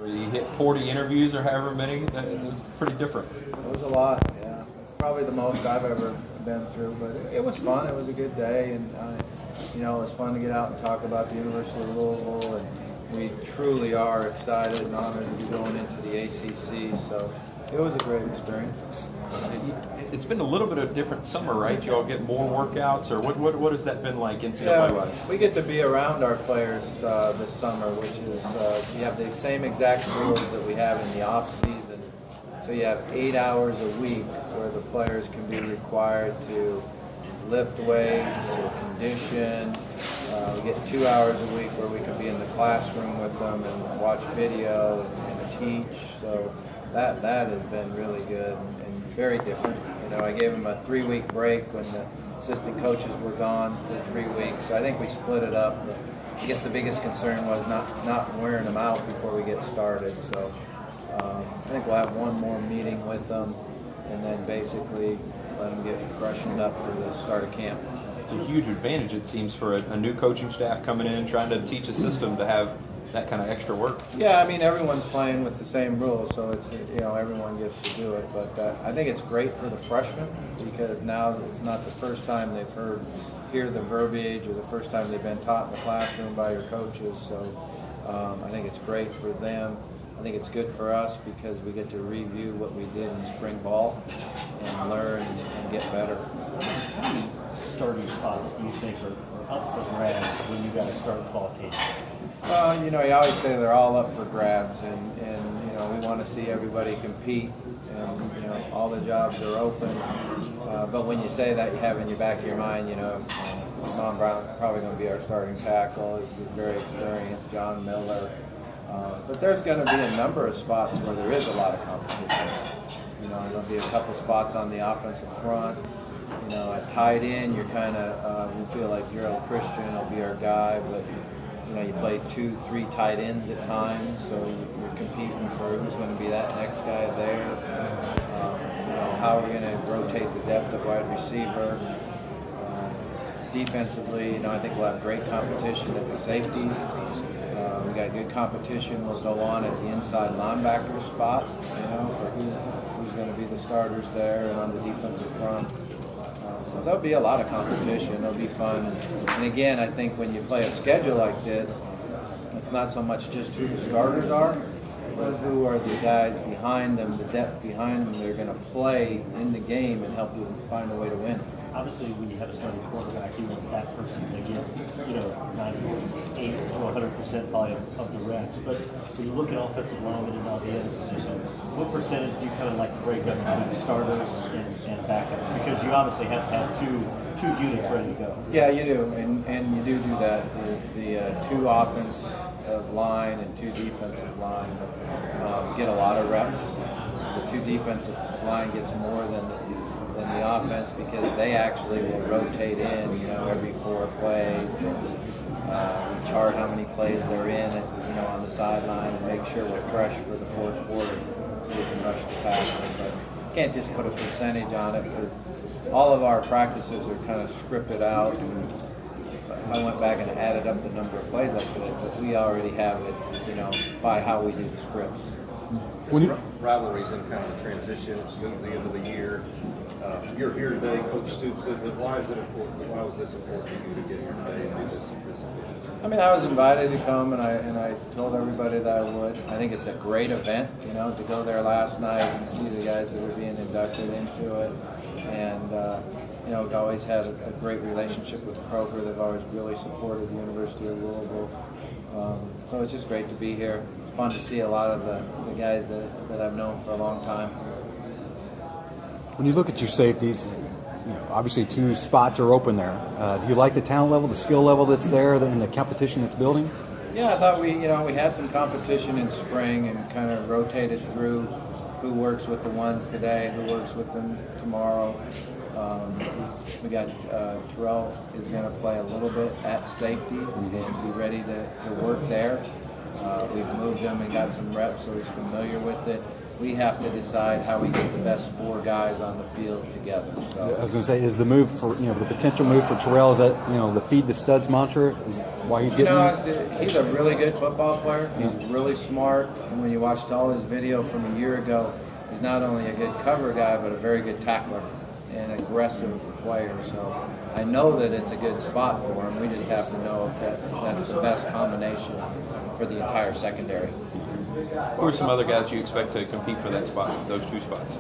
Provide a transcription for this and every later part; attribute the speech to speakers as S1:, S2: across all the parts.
S1: You hit 40 interviews or however many. That was pretty different.
S2: It was a lot, yeah. It's probably the most I've ever been through, but it was fun. It was a good day, and it was fun to get out and talk about the University of Louisville, and we truly are excited and honored to be going into the ACC, so it was a great experience.
S1: It's been a little bit of a different summer, right? You all get more workouts, or what has that been like NCAA-wise?
S2: We get to be around our players this summer, which is you have the same exact rules that we have in the off season. So you have 8 hours a week where the players can be required to lift weights or condition. We get 2 hours a week where we can be in the classroom with them and watch video and teach. So that has been really good and very different. I gave them a 3-week break when the assistant coaches were gone for 3 weeks. So I think we split it up. I guess the biggest concern was not wearing them out before we get started. So I think we'll have one more meeting with them and then basically let them get freshened up for the start of camp.
S1: It's a huge advantage, it seems, for a new coaching staff coming in, trying to teach a system to have that kind of extra work.
S2: Yeah, I mean, everyone's playing with the same rules, so it's everyone gets to do it. But I think it's great for the freshmen because now it's not the first time they've hear the verbiage or the first time they've been taught in the classroom by your coaches. So I think it's great for them. I think it's good for us because we get to review what we did in spring ball and learn and get better.
S3: How many starting spots do you think are up for grabs when you guys start fall camp?
S2: You always say they're all up for grabs, and we want to see everybody compete, and all the jobs are open. But when you say that, you have in your back of your mind, Mon Brown probably going to be our starting tackle. He's very experienced. John Miller. But there's going to be a number of spots where there is a lot of competition. There'll be a couple spots on the offensive front. At tight end, you're kind of we feel like Gerald Christian will be our guy, but you play 2-3 tight ends at times, so you're competing for who's going to be that next guy there. How we're going to rotate the depth of wide receiver. Defensively, I think we'll have great competition at the safeties. We got good competition. We'll go on at the inside linebacker spot, for who's going to be the starters there and on the defensive front. So there'll be a lot of competition. It'll be fun. And again, I think when you play a schedule like this, it's not so much just who the starters are, but who are the guys behind them, the depth behind them that are going to play in the game and help you find a way to win.
S3: Obviously, when you have a starting quarterback, you want that person to get, 98 to 100% probably of the reps. But when you look at offensive linemen and all the other positions, what percentage do you kind of like break up between starters and backups? Because you obviously have to have two units ready to go.
S2: Yeah, you do, and you do that. The 2 offensive line and 2 defensive line get a lot of reps. The 2 defensive line gets more than the offense because they actually will rotate in, every 4 plays. We chart how many plays they're in, on the sideline and make sure we're fresh for the 4th quarter so we can rush the passer. But you can't just put a percentage on it because all of our practices are kind of scripted out. And if I went back and added up the number of plays, I could, but we already have it, by how we do the scripts.
S4: Rivalries in kind of a transition. It's going to the end of the year. You're here today. Coach Stoops says that. Why is it important? Why was this important for you to get here today and do this?
S2: I mean, I was invited to come, and I told everybody that I would. I think it's a great event, to go there last night and see the guys that are being inducted into it. And we've always had a great relationship with Kroger. They've always really supported the University of Louisville. So it's just great to be here. It's fun to see a lot of the guys that I've known for a long time.
S5: When you look at your safeties, obviously 2 spots are open there. Do you like the talent level, the skill level that's there, and the competition that's building?
S2: Yeah, I thought we had some competition in spring and kind of rotated through who works with the ones today, who works with them tomorrow. We got Terrell is going to play a little bit at safety and be ready to work there. We've moved him and got some reps, so he's familiar with it. we have to decide how we get the best 4 guys on the field together.
S5: I
S2: So,
S5: was going to say, is the move for the potential move for Terrell, is that the feed the studs mantra is why he's getting there?
S2: he's a really good football player. He's really smart. And when you watched all his video from a year ago, he's not only a good cover guy, but a very good tackler and aggressive player. So I know that it's a good spot for him. We just have to know if that's the best combination for the entire secondary.
S1: Who are some other guys you expect to compete for that spot, those 2 spots?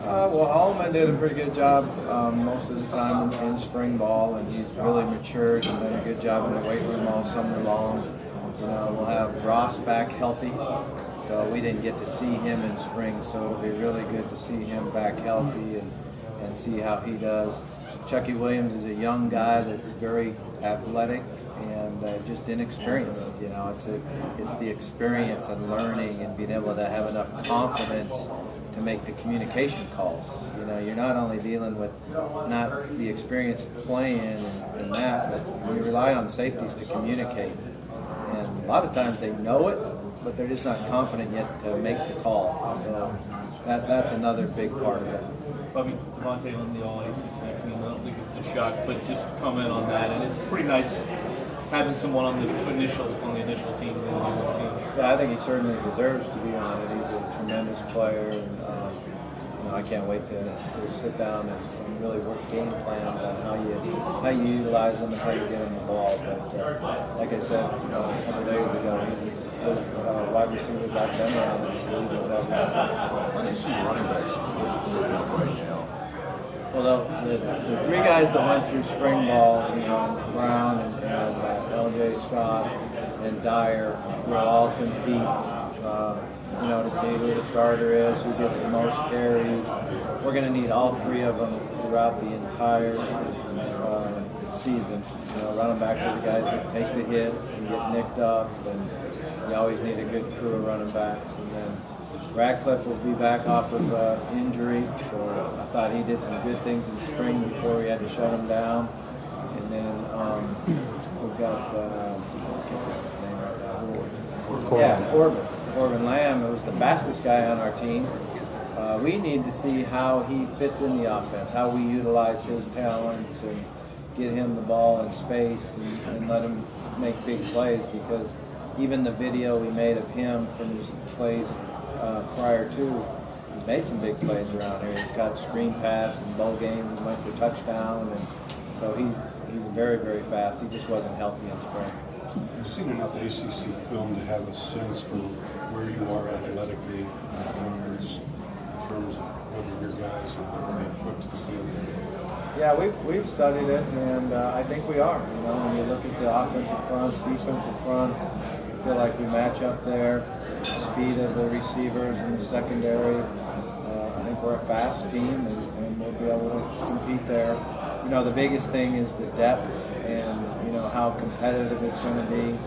S2: Well, Holloman did a pretty good job most of the time in spring ball, and he's really matured and done a good job in the weight room all summer long. We'll have Ross back healthy, so we didn't get to see him in spring, so it'll be really good to see him back healthy and see how he does. Chucky Williams is a young guy that's very athletic and just inexperienced. It's the experience and learning and being able to have enough confidence to make the communication calls. You're not only dealing with not the experience playing and that, but you rely on safeties to communicate. And a lot of times they know it, but they're just not confident yet to make the call. So that's another big part of it.
S6: Bobby Devontae on the All-ACC team. I don't think it's a shock, but just comment on that. And it's pretty nice having someone on the initial team, the new team.
S2: Yeah, I think he certainly deserves to be on it. He's a tremendous player, and I can't wait to sit down and really work game plans on how you utilize them and how you get him the ball. But like I said, a couple of days ago, he's the wide receivers I've been around in the league has ever.
S7: How do you see running back situation shaping up right now?
S2: Well, the 3 guys that went through spring ball, Brown and L.J. Scott and Dyer, will all compete, to see who the starter is, who gets the most carries. We're going to need all 3 of them throughout the entire season. Running backs are the guys that take the hits and get nicked up, and you always need a good crew of running backs. And then Radcliffe will be back off of injury, so I thought he did some good things in spring before we had to shut him down. And then we've got Corbin Lamb, who was the fastest guy on our team. We need to see how he fits in the offense, how we utilize his talents and get him the ball in space and let him make big plays, because even the video we made of him from his plays prior to, he's made some big plays around here. He's got screen pass and bowl games, went for touchdown, and so he's very, very fast. He just wasn't healthy in spring.
S8: I've seen enough ACC film to have a sense for where you are athletically in conference in terms of whether your guys are equipped to field.
S2: Yeah, we've studied it, and I think we are. When you look at the offensive fronts, defensive fronts, I feel like we match up there. Speed of the receivers in the secondary. I think we're a fast team, and we'll be able to compete there. The biggest thing is the depth and how competitive it's going to be.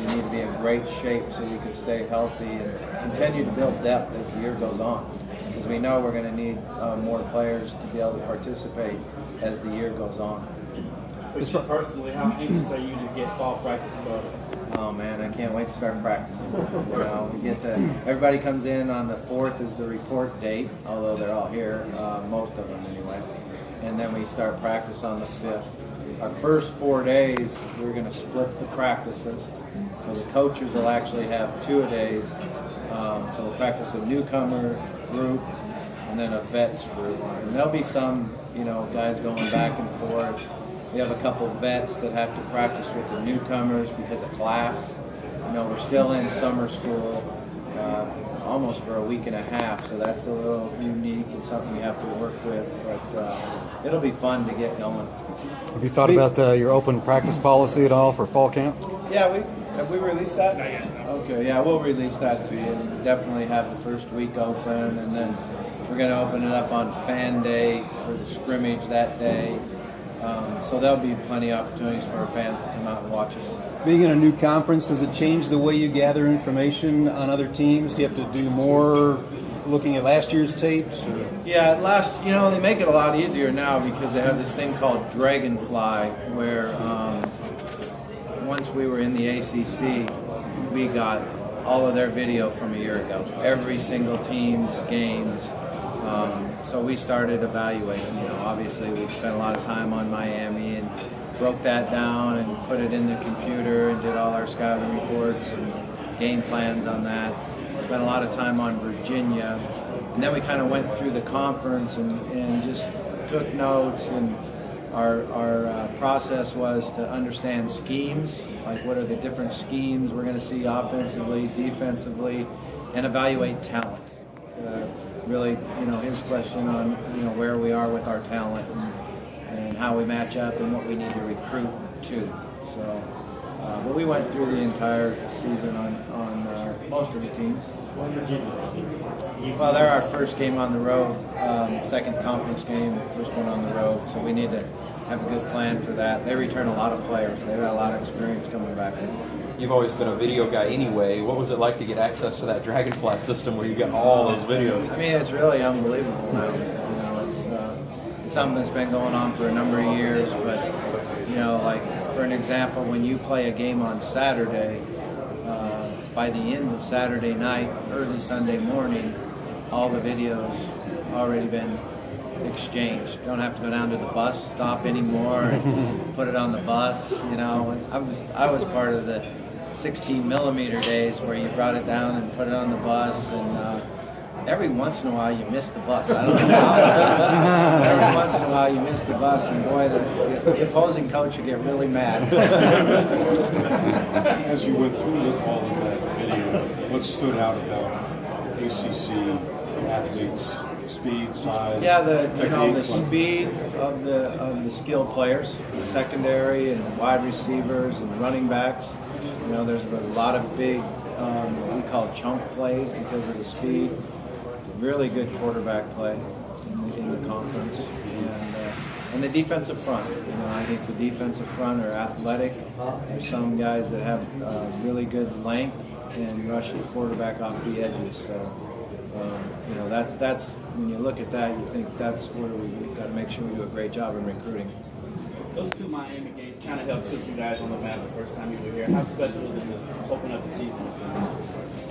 S2: You need to be in great shape so you can stay healthy and continue to build depth as the year goes on, because we know we're going to need more players to be able to participate as the year goes on.
S6: But you personally, how anxious are you to get fall practice started?
S2: Oh man, I can't wait to start practicing. Everybody comes in on the 4th is the report date, although they're all here, most of them anyway. And then we start practice on the 5th. Our first 4 days, we're going to split the practices. So the coaches will actually have 2 days. So we'll practice a newcomer group and then a vets group. And there'll be some, guys going back and forth. We have a couple of vets that have to practice with the newcomers because of class. We're still in summer school almost for a week and a half, so that's a little unique and something we have to work with. But it'll be fun to get going.
S5: Have you thought about your open practice policy at all for fall camp?
S2: Yeah, have we released that? Not yet. Okay, yeah, we'll release that to you. We definitely have the first week open, and then we're going to open it up on Fan Day for the scrimmage that day. So there'll be plenty of opportunities for our fans to come out and watch us.
S9: Being in a new conference, does it change the way you gather information on other teams? Do you have to do more looking at last year's tapes? Or?
S2: Yeah, they make it a lot easier now because they have this thing called Dragonfly, where once we were in the ACC, we got all of their video from a year ago, every single team's games. So we started evaluating. Obviously we spent a lot of time on Miami and broke that down and put it in the computer and did all our scouting reports and game plans on that. Spent a lot of time on Virginia, and then we kind of went through the conference and just took notes. And our process was to understand schemes, like what are the different schemes we're going to see offensively, defensively, and evaluate talent. Really, his question on where we are with our talent and how we match up and what we need to recruit to. So, but we went through the entire season on most of the teams. Well, they're our first game on the road, second conference game, first one on the road. So we need to have a good plan for that. They return a lot of players. They've got a lot of experience coming back.
S1: You've always been a video guy anyway. What was it like to get access to that Dragonfly system where you got all those videos?
S2: I mean, it's really unbelievable now. It's something that's been going on for a number of years. But like for an example, when you play a game on Saturday, by the end of Saturday night, early Sunday morning, all the videos already been exchanged. You don't have to go down to the bus stop anymore and put it on the bus. I was part of the 16 millimeter days where you brought it down and put it on the bus, and every once in a while you miss the bus. I don't know how. Every once in a while you miss the bus, and boy, the opposing coach would get really mad.
S8: As you went through all of that video, what stood out about ACC athletes? Speed, size,
S2: yeah, the speed of the skilled players, the secondary and wide receivers and running backs. There's a lot of big what we call chunk plays because of the speed. Really good quarterback play in the conference, and the defensive front. I think the defensive front are athletic. There's some guys that have really good length and rush the quarterback off the edges. So. That's when you look at that, you think that's where we've got to make sure we do a great job in recruiting.
S10: Those two Miami games kind of helped put you guys on the map the first time you were here. How special was it to open up the season?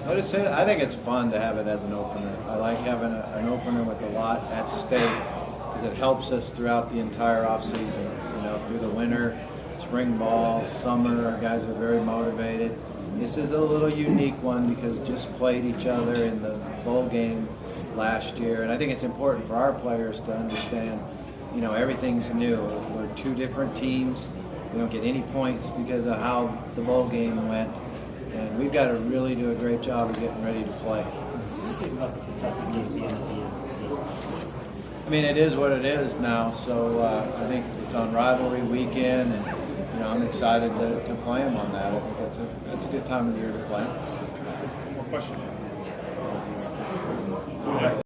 S2: I think it's fun to have it as an opener. I like having an opener with a lot at stake because it helps us throughout the entire off season. Through the winter, spring ball, summer, our guys are very motivated. This is a little unique one because we just played each other in the bowl game last year, and I think it's important for our players to understand, everything's new. We're two different teams. We don't get any points because of how the bowl game went, and we've got to really do a great job of getting ready to play. I mean, it is what it is now, so I think it's on rivalry weekend, and I'm excited to play them on that. I think that's a good time of the year to play.
S10: More questions?